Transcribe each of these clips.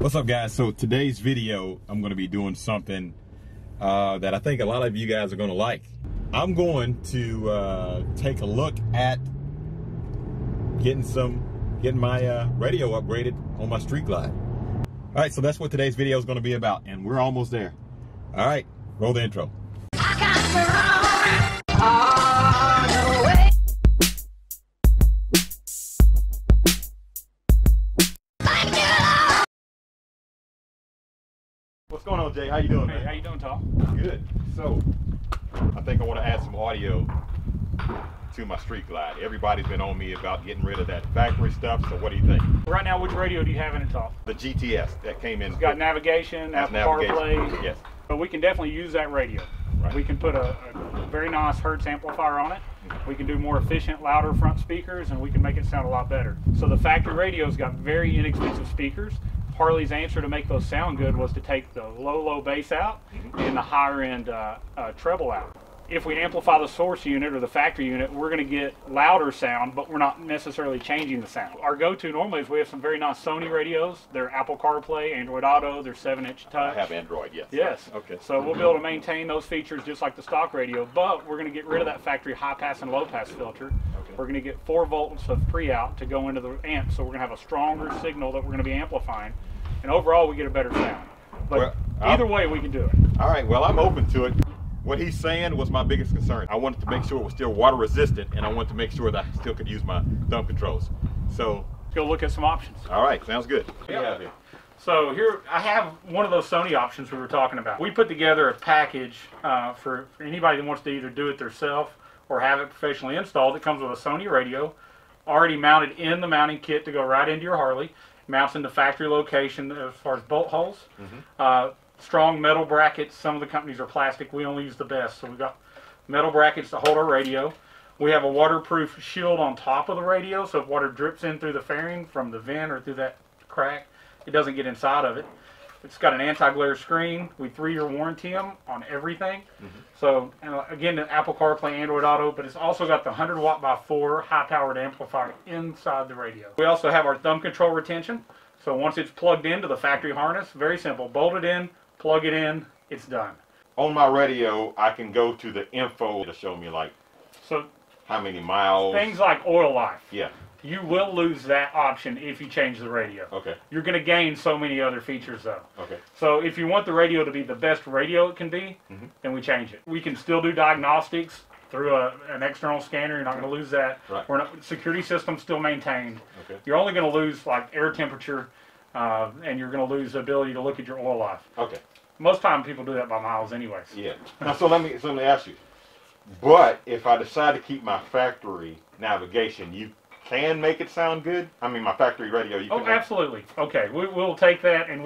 What's up, guys? So today's video, I'm going to be doing something that I think a lot of you guys are going to like. I'm going to take a look at getting my radio upgraded on my Street Glide. All right, so that's what today's video is going to be about, and we're almost there. All right, roll the intro. What's going on, Jay? How you doing, man? Hey, how you doing, Tom? Good. So, I think I want to add some audio to my Street Glide. Everybody's been on me about getting rid of that factory stuff, so what do you think? Right now, which radio do you have in it, Tom? The GTS that came in. It's got navigation, Apple CarPlay. Yes. But we can definitely use that radio. Right. We can put a very nice Hertz amplifier on it. We can do more efficient, louder front speakers, and we can make it sound a lot better. So the factory radio's got very inexpensive speakers. Harley's answer to make those sound good was to take the low bass out and the higher end treble out. If we amplify the source unit or the factory unit, we're going to get louder sound, but we're not necessarily changing the sound. Our go-to normally is we have some very nice Sony radios. They're Apple CarPlay, Android Auto, they're 7-inch touch. I have Android, yes. Yes. Okay. So we'll be able to maintain those features just like the stock radio, but we're going to get rid of that factory high-pass and low-pass filter. Okay. We're going to get 4 volts of pre-out to go into the amp, so we're going to have a stronger signal that we're going to be amplifying. And overall, we get a better sound. But well, either way, we can do it. All right, well, I'm open to it. What he's saying was my biggest concern. I wanted to make sure it was still water resistant, and I wanted to make sure that I still could use my thumb controls. So let's go look at some options. All right, sounds good. What do you have here? So here, I have one of those Sony options we were talking about. We put together a package for anybody that wants to either do it themselves or have it professionally installed. It comes with a Sony radio, already mounted in the mounting kit to go right into your Harley. Mounts in the factory location as far as bolt holes. Strong metal brackets. Some of the companies are plastic. We only use the best. So we've got metal brackets to hold our radio. We have a waterproof shield on top of the radio, so if water drips in through the fairing from the vent or through that crack, it doesn't get inside of it. It's got an anti-glare screen. We 3-year warranty them on everything. So again, the Apple CarPlay, Android Auto, but it's also got the 100 watt by 4 high-powered amplifier inside the radio. We also have our thumb control retention. So once it's plugged into the factory harness, very simple. Bolt it in, plug it in, it's done. On my radio, I can go to the info to show me like how many miles. Things like oil life. Yeah. You will lose that option if you change the radio. Okay. You're going to gain so many other features though. Okay. So if you want the radio to be the best radio it can be, then we change it. We can still do diagnostics through an external scanner. You're not going to lose that. Right. Security system still maintained. Okay. You're only going to lose like air temperature, and you're going to lose the ability to look at your oil life. Okay. Most time people do that by miles anyways. Yeah. Now, so let me ask you. But if I decide to keep my factory navigation, you can make it sound good? I mean, my factory radio. You can absolutely. Okay, we'll take that and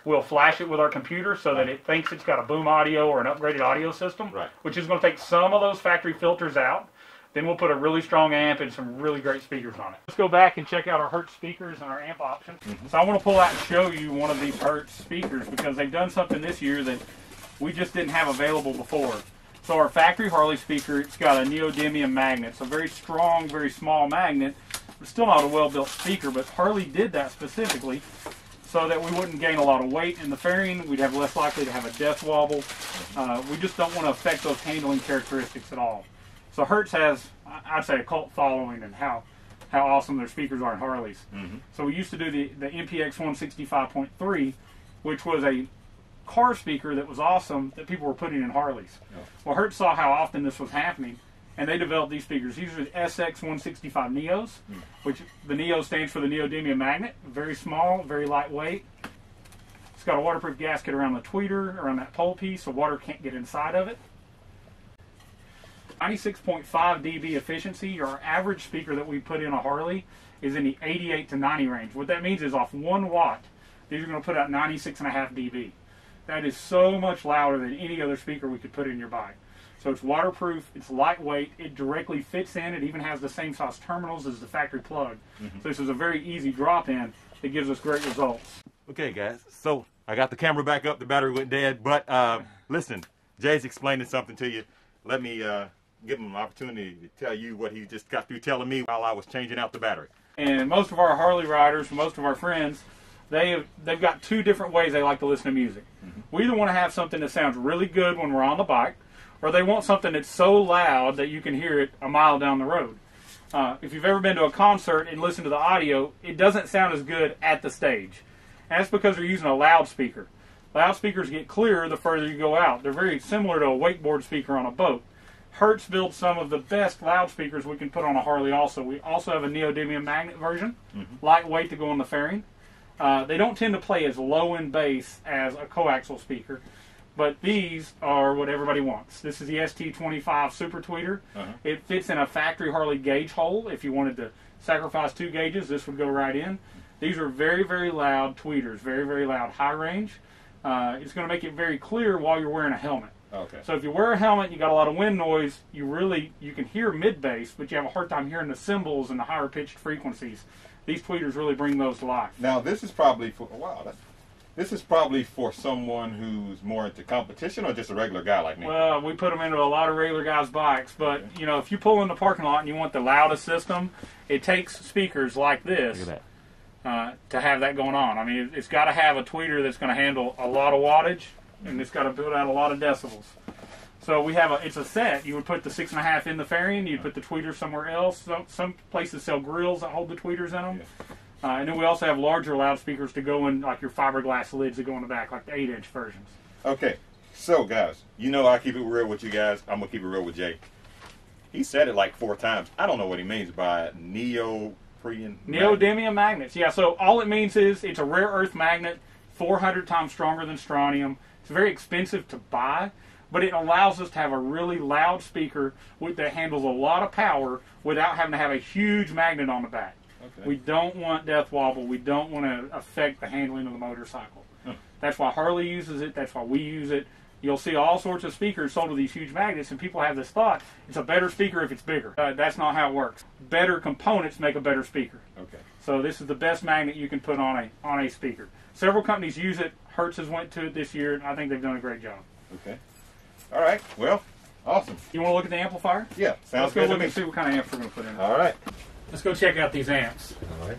we'll flash it with our computer so that it thinks it's got a boom audio or an upgraded audio system, which is going to take some of those factory filters out. Then we'll put a really strong amp and some really great speakers on it. Let's go back and check out our Hertz speakers and our amp options. So I want to pull out and show you one of these Hertz speakers because they've done something this year that we just didn't have available before. So our factory Harley speaker, it's got a neodymium magnet. It's a very strong, very small magnet. It's still not a well-built speaker, but Harley did that specifically so that we wouldn't gain a lot of weight in the fairing. We'd have less likely to have a death wobble. We just don't want to affect those handling characteristics at all. So Hertz has, I'd say, a cult following and how awesome their speakers are in Harleys. So we used to do the MPX 165.3, which was a car speaker that was awesome that people were putting in Harleys. Well, Hertz saw how often this was happening, and they developed these speakers. These are the SX 165 Neos, which the Neo stands for the neodymium magnet. Very small, very lightweight. It's got a waterproof gasket around the tweeter, around that pole piece, so water can't get inside of it. 96.5 dB efficiency. Our average speaker that we put in a Harley is in the 88 to 90 range. What that means is off 1 watt, these are going to put out 96.5 dB. That is so much louder than any other speaker we could put in your bike. So it's waterproof, it's lightweight, it directly fits in, it even has the same size terminals as the factory plug. So this is a very easy drop-in that gives us great results. Okay guys, so I got the camera back up, the battery went dead, but listen, Jay's explaining something to you. Let me give him an opportunity to tell you what he just got through telling me while I was changing out the battery. And most of our Harley riders, most of our friends, they've got two different ways they like to listen to music. We either want to have something that sounds really good when we're on the bike, or they want something that's so loud that you can hear it a mile down the road. If you've ever been to a concert and listened to the audio, it doesn't sound as good at the stage. And that's because they're using a loudspeaker. Loudspeakers get clearer the further you go out. They're very similar to a wakeboard speaker on a boat. Hertz builds some of the best loudspeakers we can put on a Harley also. We also have a neodymium magnet version, lightweight to go on the fairing. They don't tend to play as low in bass as a coaxial speaker, but these are what everybody wants. This is the ST25 Super Tweeter. It fits in a factory Harley gauge hole. If you wanted to sacrifice 2 gauges, this would go right in. These are very, very loud tweeters, very, very loud, high range. It's going to make it very clear while you're wearing a helmet. Okay. So if you wear a helmet, you got a lot of wind noise, you can hear mid-bass, but you have a hard time hearing the cymbals and the higher pitched frequencies. These tweeters really bring those to life. Now this is probably for this is probably for someone who's more into competition or just a regular guy like me. Well, we put them into a lot of regular guys' bikes, but you know, if you pull in the parking lot and you want the loudest system, it takes speakers like this. Look at that. To have that going on. I mean, it's got to have a tweeter that's going to handle a lot of wattage, and it's got to build out a lot of decibels. So we have it's a set. You would put the 6.5 in the fairing. You'd put the tweeter somewhere else. Some places sell grills that hold the tweeters in them. And then we also have larger loudspeakers to go in, like your fiberglass lids that go in the back, like the 8-inch versions. Okay, so guys, you know I keep it real with you guys. I'm gonna keep it real with Jay. He said it like 4 times. I don't know what he means by neodymium magnets. Yeah, so all it means is it's a rare earth magnet, 400 times stronger than strontium. It's very expensive to buy, but it allows us to have a really loud speaker that handles a lot of power without having to have a huge magnet on the back. Okay. We don't want death wobble. We don't want to affect the handling of the motorcycle. That's why Harley uses it. That's why we use it. You'll see all sorts of speakers sold with these huge magnets, and people have this thought, it's a better speaker if it's bigger. That's not how it works. Better components make a better speaker. Okay. So this is the best magnet you can put on a speaker. Several companies use it. Hertz has went to it this year, and I think they've done a great job. Okay. All right. Well, awesome. You want to look at the amplifier? Yeah. Sounds good. Let's go look and see what kind of amps we're going to put in there. All right. Let's go check out these amps. All right.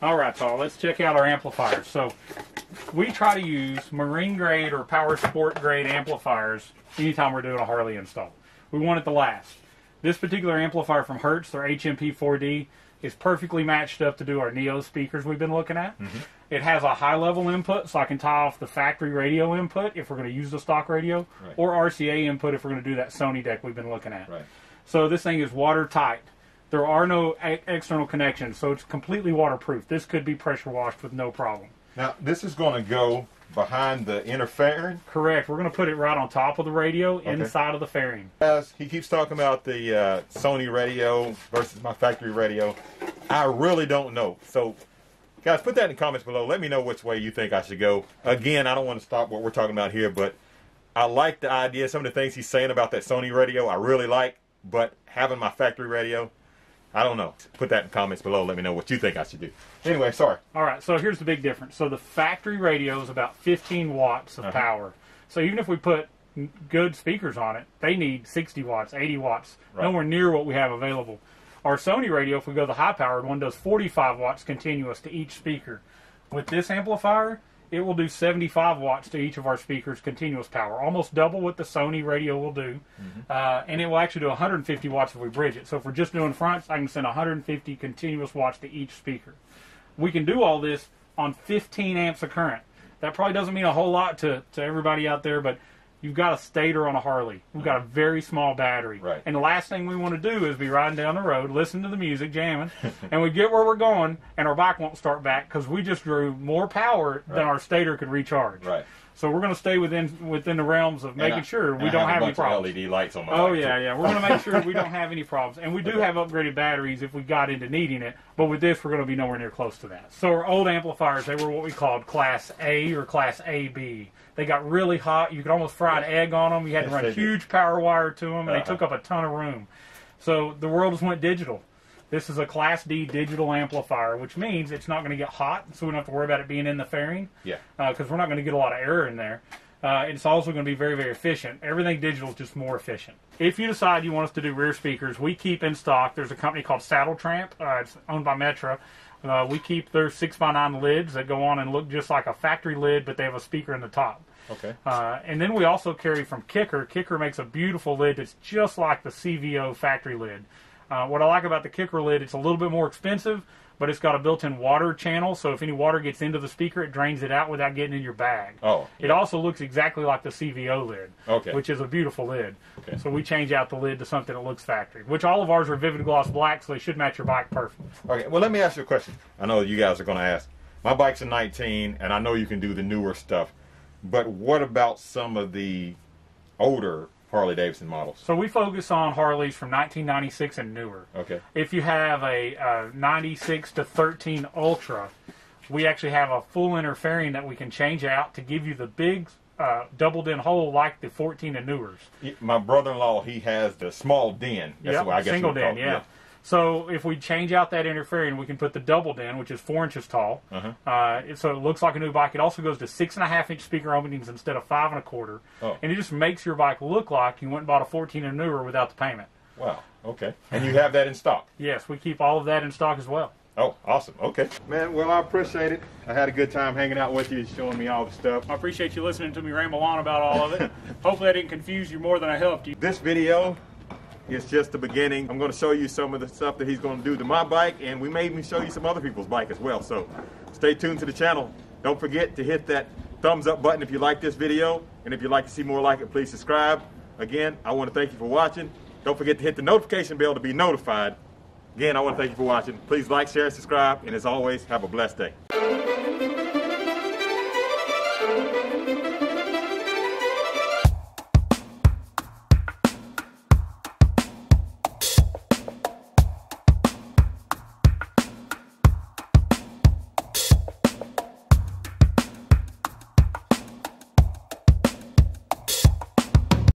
All right, Paul, let's check out our amplifiers. So we try to use marine grade or power sport grade amplifiers anytime we're doing a Harley install. We want it to last. This particular amplifier from Hertz, their HMP 4D, is perfectly matched up to do our Neo speakers we've been looking at. It has a high level input, so I can tie off the factory radio input if we're going to use the stock radio, or RCA input if we're going to do that Sony deck we've been looking at. So this thing is watertight. There are no external connections, so it's completely waterproof. This could be pressure washed with no problem. Now, this is going to go behind the inner fairing? Correct. We're going to put it right on top of the radio, inside of the fairing. As he keeps talking about the Sony radio versus my factory radio, I really don't know. So, guys, put that in the comments below. Let me know which way you think I should go. Again, I don't want to stop what we're talking about here, but I like the idea. Some of the things he's saying about that Sony radio, I really like, but having my factory radio, I don't know. Put that in the comments below. Let me know what you think I should do. Anyway, sorry. All right, so here's the big difference. So the factory radio is about 15 watts of power. So even if we put good speakers on it, they need 60 watts, 80 watts, nowhere near what we have available. Our Sony radio, if we go the high-powered one, does 45 watts continuous to each speaker. With this amplifier, it will do 75 watts to each of our speakers continuous power, almost double what the Sony radio will do. And it will actually do 150 watts if we bridge it. So if we're just doing fronts, I can send 150 continuous watts to each speaker. We can do all this on 15 amps of current. That probably doesn't mean a whole lot to everybody out there, but you've got a stator on a Harley. We've got a very small battery. And the last thing we want to do is be riding down the road, listening to the music, jamming, and we get where we're going, and our bike won't start back because we just drew more power than our stator could recharge. So we're going to stay within the realms of making sure we don't have any problems. LED lights on my bike yeah. We're going to make sure we don't have any problems. And we do have upgraded batteries if we got into needing it, but with this, we're going to be nowhere near close to that. So our old amplifiers, they were what we called Class A or Class AB. They got really hot. You could almost fry an egg on them. You had to run huge power wire to them, and they took up a ton of room. So the world just went digital. This is a Class D digital amplifier, which means it's not going to get hot, so we don't have to worry about it being in the fairing. Because we're not going to get a lot of air in there. It's also going to be very, very efficient. Everything digital is just more efficient. If you decide you want us to do rear speakers, we keep in stock. There's a company called Saddle Tramp. It's owned by Metra. We keep their 6x9 lids that go on and look just like a factory lid, but they have a speaker in the top. Okay. And then we also carry from Kicker. Kicker makes a beautiful lid that's just like the CVO factory lid. What I like about the Kicker lid, it's a little bit more expensive, but it's got a built-in water channel, so if any water gets into the speaker, it drains it out without getting in your bag. Oh. It also looks exactly like the CVO lid, okay, which is a beautiful lid. Okay. So we change out the lid to something that looks factory, which all of ours are Vivid Gloss Black, so they should match your bike perfectly. Okay, well, let me ask you a question. I know you guys are going to ask. My bike's a 19, and I know you can do the newer stuff, but what about some of the older Harley-Davidson models? So we focus on Harleys from 1996 and newer. Okay. If you have a 96 to 13 Ultra, we actually have a full inner fairing that we can change out to give you the big doubled-in hole like the 14 and newers. My brother-in-law, he has the small den. That's what I guess single den, yeah. So if we change out that inner fairing, we can put the double den, which is 4 inches tall. So it looks like a new bike. It also goes to 6.5-inch speaker openings instead of 5 1/4. Oh. And it just makes your bike look like you went and bought a 14 and newer without the payment. Wow. Okay. And you have that in stock? Yes, we keep all of that in stock as well. Oh, awesome. Okay. Man, well, I appreciate it. I had a good time hanging out with you, showing me all the stuff. I appreciate you listening to me ramble on about all of it. Hopefully I didn't confuse you more than I helped you. This video is just the beginning. I'm going to show you some of the stuff that he's going to do to my bike, and we may even show you some other people's bike as well. So stay tuned to the channel. Don't forget to hit that thumbs up button if you like this video, and if you'd like to see more like it, please subscribe. Again, I want to thank you for watching. Don't forget to hit the notification bell to be notified. Again, I want to thank you for watching. Please like, share, subscribe, and as always, have a blessed day.